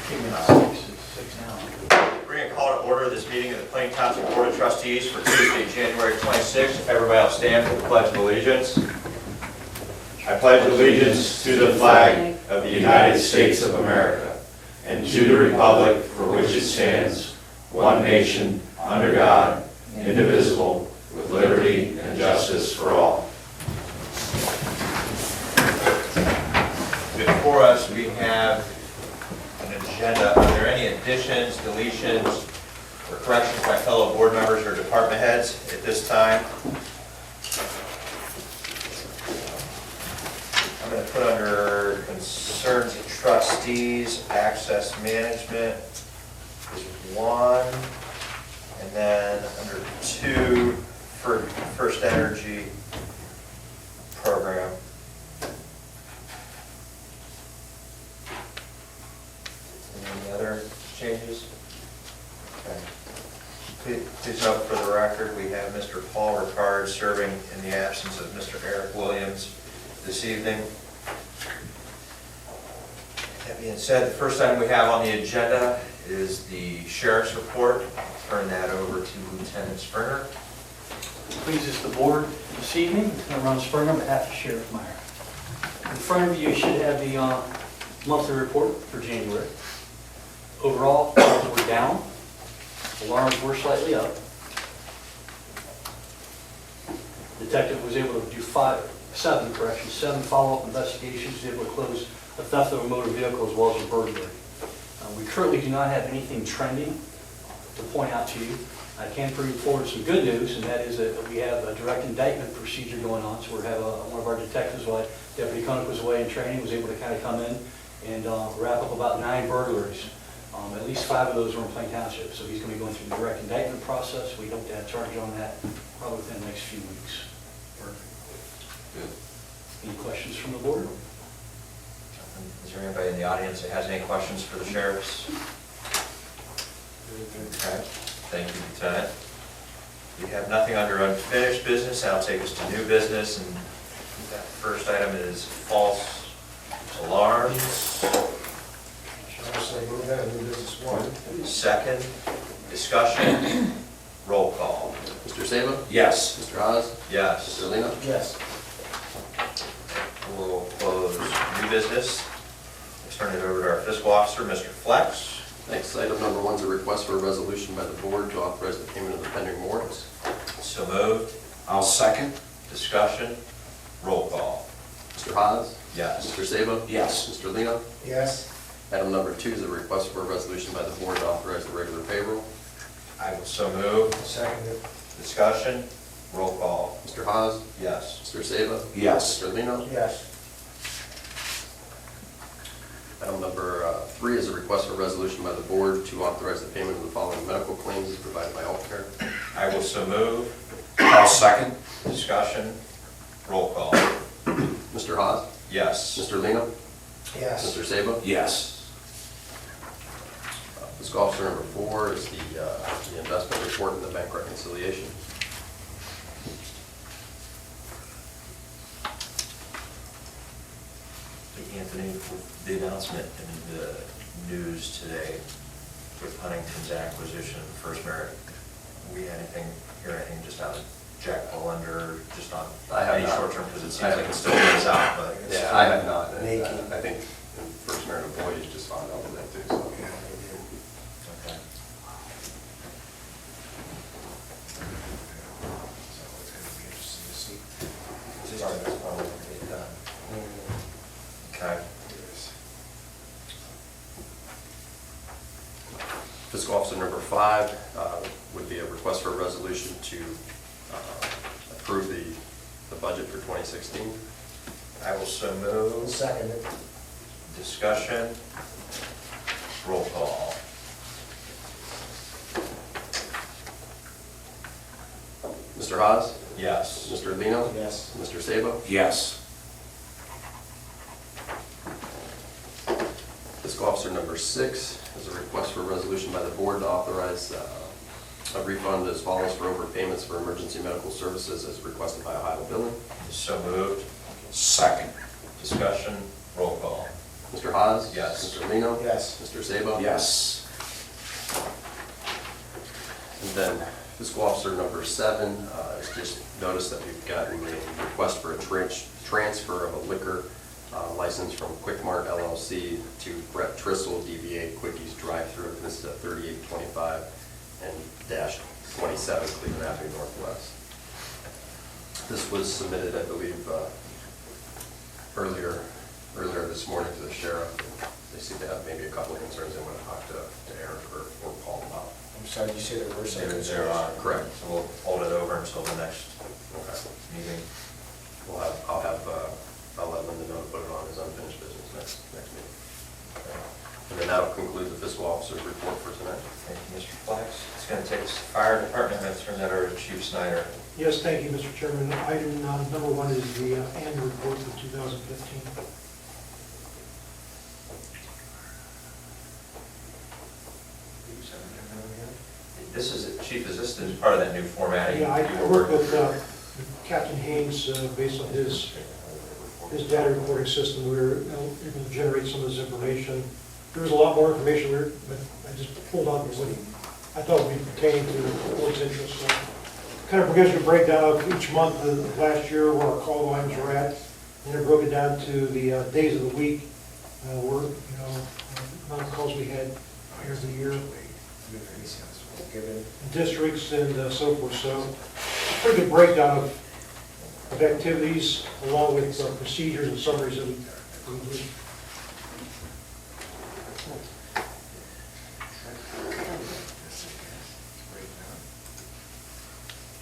Six now. We're going to call to order this meeting of the Plain Township Board of Trustees for Tuesday, January 26th. If everybody will stand for the Pledge of Allegiance. I pledge allegiance to the flag of the United States of America and to the republic for which it stands, one nation, under God, indivisible, with liberty and justice for all. Before us, we have an agenda. Are there any additions, deletions, or corrections by fellow board members or department heads at this time? I'm going to put under concerns of trustees, access management is one, and then under two, for First Energy program. Any other changes? Okay. Please note for the record, we have Mr. Paul Ricard serving in the absence of Mr. Eric Williams this evening. That being said, the first item we have on the agenda is the sheriff's report. Turn that over to Lieutenant Springer. Pleases the board this evening. Lieutenant Ron Springer on behalf of Sheriff Meyer. In front of you should have the monthly report for January. Overall, calls were down. Alarms were slightly up. Detective was able to do seven follow-up investigations, was able to close a theft of a motor vehicle as well as a burglary. We currently do not have anything trending to point out to you. I can bring forward some good news, and that is that we have a direct indictment procedure going on. So we have one of our detectives, while Deputy Koenig was away in training, was able to kind of come in and wrap up about 9 burglaries. At least 5 of those were in Plain Township. So he's going to be going through the direct indictment process. We hope to have charge on that probably within the next few weeks. Good. Any questions from the board? Is there anybody in the audience that has any questions for the sheriffs? Okay. Thank you, Lieutenant. We have nothing under unfinished business. That'll take us to new business, and that first item is false alarms. I'll say move that into business one. Second, discussion, roll call. Mr. Saba? Yes. Mr. Haas? Yes. Mr. Lino? Yes. We'll close new business. Let's turn it over to our fiscal officer, Mr. Flex. Next, item number 1 is a request for a resolution by the board to authorize the payment of the pending warrants. So moved. I'll second. Discussion, roll call. Mr. Haas? Yes. Mr. Saba? Yes. Mr. Lino? Yes. Item number 2 is a request for a resolution by the board to authorize the regular payroll. I will so move. Second it. Discussion, roll call. Mr. Haas? Yes. Mr. Saba? Yes. Mr. Lino? Yes. Item number 3 is a request for a resolution by the board to authorize the payment of the following medical claims as provided by Healthcare. I will so move. I'll second. Discussion, roll call. Mr. Haas? Yes. Mr. Lino? Yes. Mr. Saba? Yes. Fiscal officer number 4 is the investment report and the bank reconciliation. Anthony, with the announcement in the news today with Huntington's acquisition of First Merit, we had hear anything just out of Jack Bullender, just on I have any not. short term, because it seems like it still goes out, but. Yeah, I have not. And, Naked. I think First Merit employees just found out with that too. So. Yeah, they did. Okay. So it's going to be interesting to see. Just on this one, we'll get it done. Okay. Fiscal officer number 5 would be a request for a resolution to approve the budget for 2016. I will so move. Second it. Discussion, roll call. Mr. Haas? Yes. Mr. Lino? Yes. Mr. Saba? Yes. Fiscal officer number 6 is a request for a resolution by the board to authorize a refund as follows for overpayments for emergency medical services as requested by Ohio Billing. So moved. Second. Discussion, roll call. Mr. Haas? Yes. Mr. Lino? Yes. Mr. Sabo? Yes. And then fiscal officer number 7 is just noticed that we've gotten a request for a transfer of a liquor license from Quick Mart LLC to Brett Trissel, DBA Quickies Drive-Thru. This is at 3825 and -27 Cleveland Avenue Northwest. This was submitted, I believe, earlier this morning to the sheriff. They seem to have maybe a couple of concerns they want to talk to Eric or Paul about. I'm sorry, you say there were some They're concerns? on. Correct. So we'll hold it over until the next meeting. I'll let Linda know to put it on as unfinished business next meeting. And then that'll conclude the fiscal officer's report for tonight. Thank you, Mr. Flax. It's going to take us to the fire department. I'm going to turn that over to Chief Snyder. Yes, thank you, Mr. Chairman. Item number 1 is the annual report for 2015. This is, Chief, is this part of that new formatting? Yeah, I you worked were- with Captain Haynes based on his data recording system. We were able to generate some of this information. There was a lot more information, but I just pulled out what I thought would be pertaining to the board's interest. So, kind of gives you a breakdown of each month of last year where our call volumes were at, and it broke it down to the days of the week, where, amount of calls we had every year, Given, districts and so forth. So, pretty good breakdown of activities along with procedures and summaries that we do.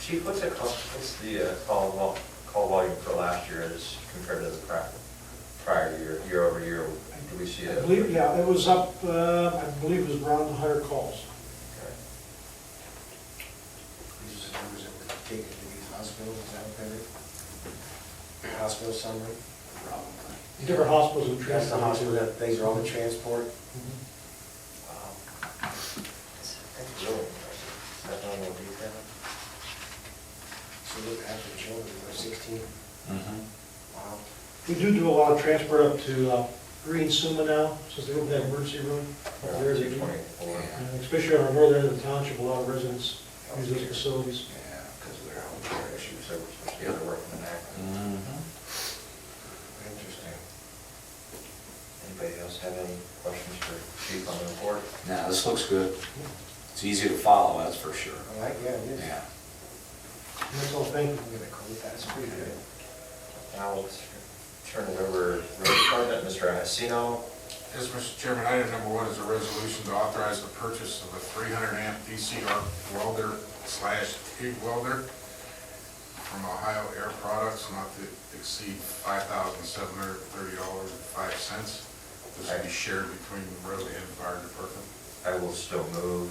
Chief, what's the call volume for last year as compared to the prior year over year? Do we see I it? believe, yeah, it was up, I believe it was around 100 calls. Okay. these are the numbers that were taken to these hospitals, is that what that is? Hospital summary? Different hospitals and That's the hospital, transport. these are all the transport? Mhm. Wow. That's really impressive. That's all more detail. So look, after the children, we're 16. Wow. We do a lot of transport up to Green Suma now, since they opened that emergency room. up there. 224. Especially on our northern end of the township, a lot of residents use those facilities. Yeah, because of their health care issues. So we're supposed to be able to work in that. Interesting. Anybody else have any questions for Chief on the report? Now, this looks good. It's easy to follow, that's for sure. I like, yeah, it is. Yeah. And that's all, thank you. I'm gonna call it that, it's pretty good. Now let's turn it over to the department, Mr. Hasino. Yes, Mr. Chairman, item number 1 is a resolution to authorize the purchase of a 300 amp DC arc welder / TIG welder from Ohio Air Products, not to exceed $5,730.05. This will be shared between the road and fire department. I will still move.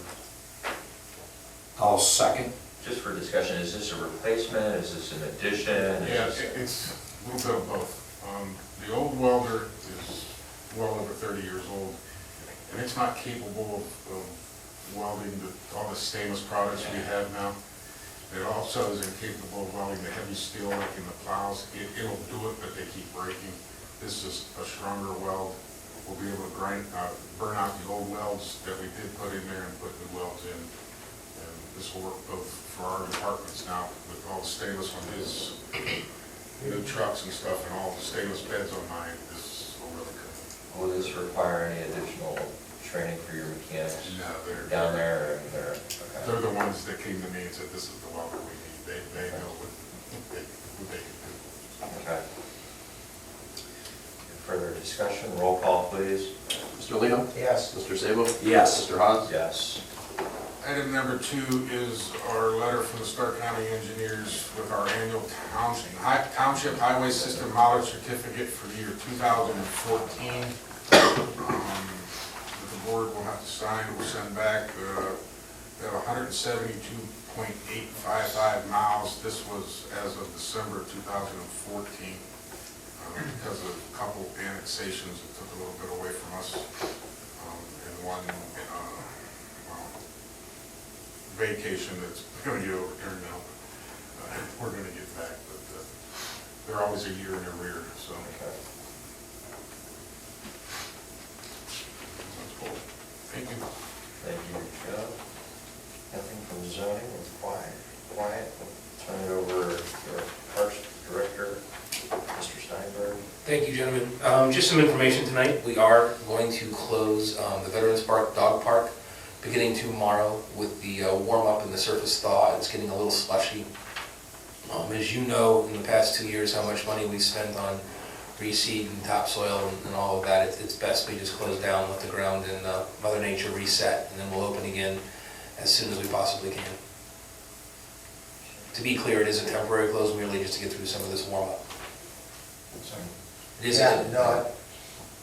I'll second. Just for discussion, is this a replacement? Is this an addition? Is Yeah, this- it's a little bit of both. The old welder is well over 30 years old, and it's not capable of welding all the stainless products we have now. It also is incapable of welding the heavy steel like in the plows. It'll do it, but they keep breaking. This is a stronger weld. We'll be able to burn out the old welds that we did put in there and put new welds in. And this will work both for our departments now with all the stainless on his new trucks and stuff and all the stainless beds on mine. This will really good. Will this require any additional training for your mechanics No, down there? they're Okay. the ones that came to me and said, this is the welder we need. They know what they can do. Okay. Further discussion, roll call, please. Mr. Lino? Yes. Mr. Sabo? Yes. Mr. Haas? Yes. Item number 2 is our letter from the Stark County Engineers with our annual Township Highway System Mileage Certificate for the year 2014. That the board will have to sign, we'll send back, we have 172.855 miles. This was as of December 2014. Because of a couple annexations, it took a little bit away from us. And one vacation that's going to get overturned now. We're going to get back, but they're always a year in arrear, so. Okay. Thank you, gentlemen. Just some information tonight. We are going to close the Veterans Park Dog Park beginning tomorrow with the warm-up and the surface thaw. It's getting a little slushy. As you know, in the past 2 years, how much money we spent on reseed and topsoil and all of that, it's best we just close down, let the ground and Mother Nature reset, and then we'll open again as soon as we possibly can. To be clear, it is a temporary close merely just to get through some of this warm-up. It is Yeah, no,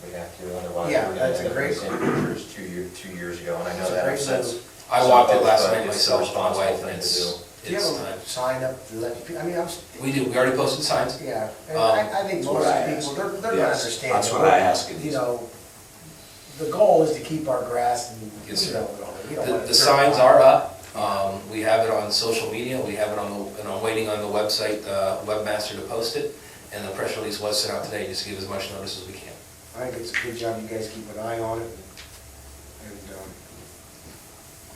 We have to, otherwise Yeah, we're gonna that's a end up great- with the same pictures 2 years ago, and I know It's a that great upsets. move. I walked it some last folks, night but it's the myself, my responsible wife, thing and to it's, do. do you it's have time. a sign up to let people, I mean, We already posted signs. yeah, and Um, I think that's most what I of the people, they're gonna Yes, understand. that's that what I we're- ask. You know, the goal is to keep our grass and, Yes, you sir. know, we don't want The to. signs are up. We have it on social media. We have it on the, and I'm waiting on the website, webmaster to post it. And the press release was sent out today, just to give as much notice as we can. I think it's a good job, you guys keep an eye on it, and,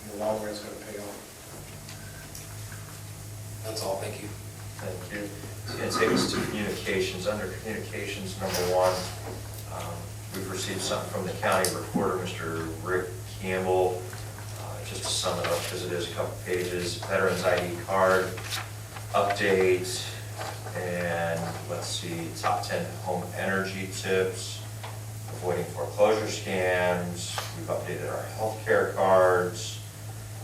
in the long run, it's gonna pay off. That's all, thank you. Thank you. It's going to take us to communications. Under communications, number 1, we've received something from the county recorder, Mr. Rick Campbell. Just to sum it up, because it is a couple pages, Veterans ID card update, and let's see, top 10 home energy tips, avoiding foreclosure scams. We've updated our healthcare cards.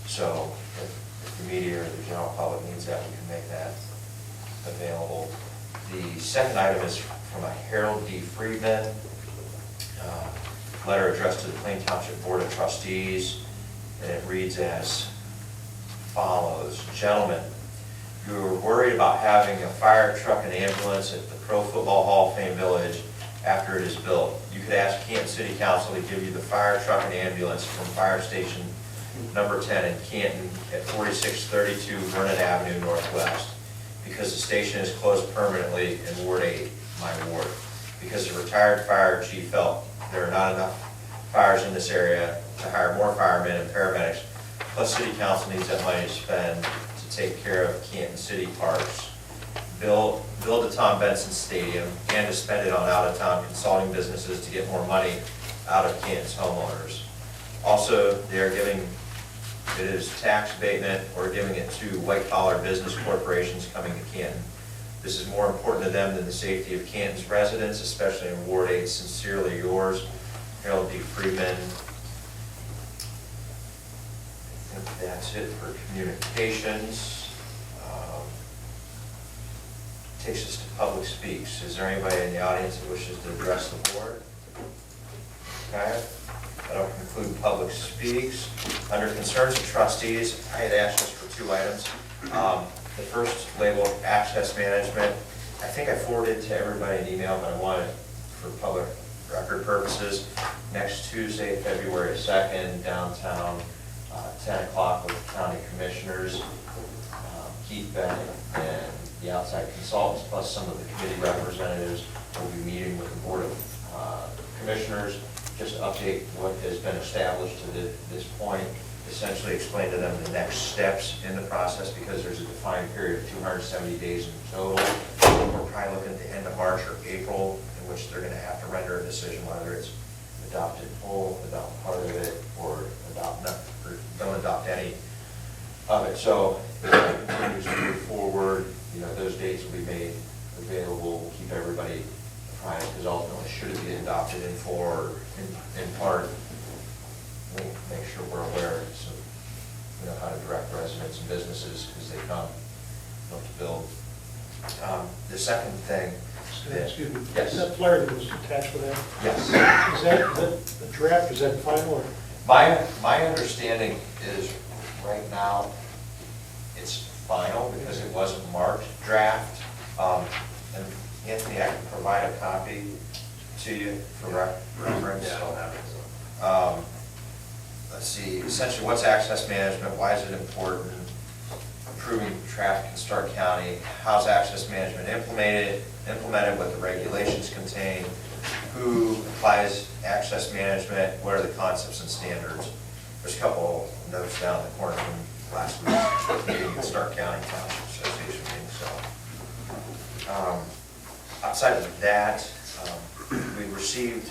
So if the media or the general public needs that, we can make that available. The second item is from a Harold D. Friedman, letter addressed to the Plain Township Board of Trustees, and it reads as follows. Gentlemen, you are worried about having a fire truck and ambulance at the Pro Football Hall of Fame Village after it is built. You could ask Canton City Council to give you the fire truck and ambulance from Fire Station number 10 in Canton at 4632 Vernon Avenue Northwest, because the station is closed permanently in Ward 8, my ward. Because the retired fire chief felt there are not enough fires in this area to hire more firemen and paramedics, plus city council needs that money to spend to take care of Canton City parks, build the Tom Benson Stadium, and to spend it on out-of-town consulting businesses to get more money out of Canton's homeowners. Also, they are giving, it is tax abatement or giving it to white-collar business corporations coming to Canton. This is more important to them than the safety of Canton's residents, especially in Ward 8. Sincerely yours, Harold D. Friedman. I think that's it for communications. Takes us to public speaks. Is there anybody in the audience that wishes to address the board? Okay, that'll conclude public speaks. Under concerns of trustees, I had asked just for 2 items. The first labeled access management. I think I forwarded to everybody an email, but I want it for public record purposes. Next Tuesday, February 2nd, downtown, 10 o'clock with the county commissioners, Keith Bennett and the outside consultants, plus some of the committee representatives will be meeting with the Board of Commissioners, just to update what has been established to this point, essentially explain to them the next steps in the process, because there's a defined period of 270 days in total. We're probably looking at the end of March or April, in which they're going to have to render a decision whether it's adopted whole, adopt part of it, or adopt none, or don't adopt any of it. So as it continues to move forward, those dates will be made available. We'll keep everybody apprised, because ultimately, should it be adopted in full or in part, we'll make sure we're aware, so we know how to direct residents and businesses as they come look to build. The second thing. Excuse me. Yes. Is that flyer that was attached with that? Yes. Is that the draft, is that final or? My understanding is right now it's final because it wasn't marked draft. And Anthony, I can provide a copy to you for reference. Yeah, I don't have it. Let's see, essentially what's access management, why is it important, improving traffic in Stark County, how's access management implemented, what the regulations contain, who applies access management, what are the concepts and standards. There's a couple notes down in the corner from last week's meeting at Stark County Township Association meeting. So outside of that, We received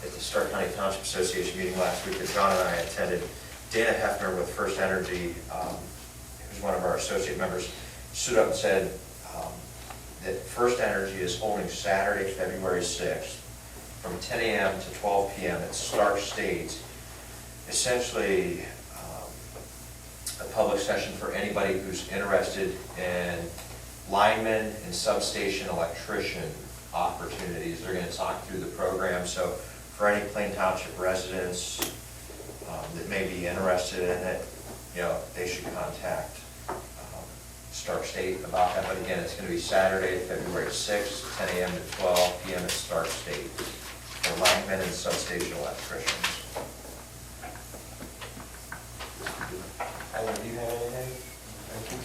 at the Stark County Township Association meeting last week that John and I attended, Dana Hefner with First Energy, who's one of our associate members, stood up and said that First Energy is holding Saturday, February 6th, from 10 a.m. to 12 p.m. at Stark State, essentially a public session for anybody who's interested in lineman and substation electrician opportunities. They're going to talk through the program, so for any Plain Township residents that may be interested in it, they should contact Stark State about that. But again, it's going to be Saturday, February 6th, 10 a.m. to 12 p.m. at Stark State for linemen and substation electricians. Ellen, do you have anything?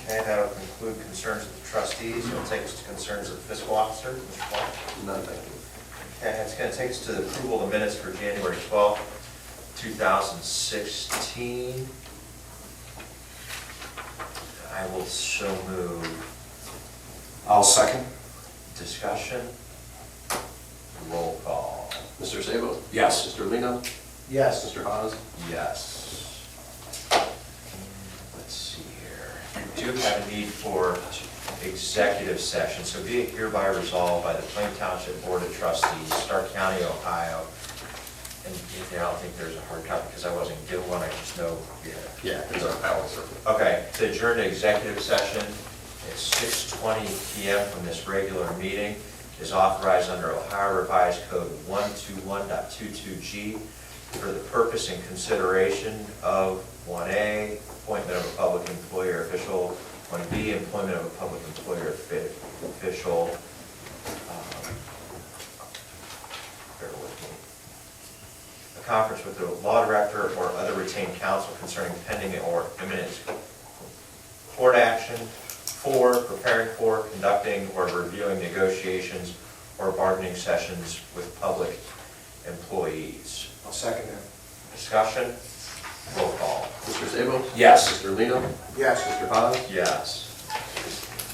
Okay, that'll conclude concerns of the trustees. It'll take us to concerns of the fiscal officer. Mr. Clark? None, thank you. Okay, it's going to take us to the approval of the minutes for January 12th, 2016. I will so move. I'll second. Discussion. Roll call. Mr. Sabo? Yes. Mr. Lino? Yes. Mr. Haas? Yes. Let's see here. You do have a need for executive session, so be it hereby resolved by the Plain Township Board of Trustees, Stark County, Ohio. And I don't think there's a hard copy because I wasn't given one, I just know. Yeah, it's our balance. Okay, to adjourn to executive session at 6:20 p.m. from this regular meeting is authorized under Ohio Revised Code 121.22G for the purpose and consideration of 1A, appointment of a public employer official, 1B, employment of a public employer official. Bear with me. A conference with the law director or other retained counsel concerning pending or imminent court action. 4, preparing for, conducting, or reviewing negotiations or bargaining sessions with public employees. I'll second that. Discussion, roll call. Mr. Sabo? Yes. Mr. Lino? Yes. Mr. Haas? Yes.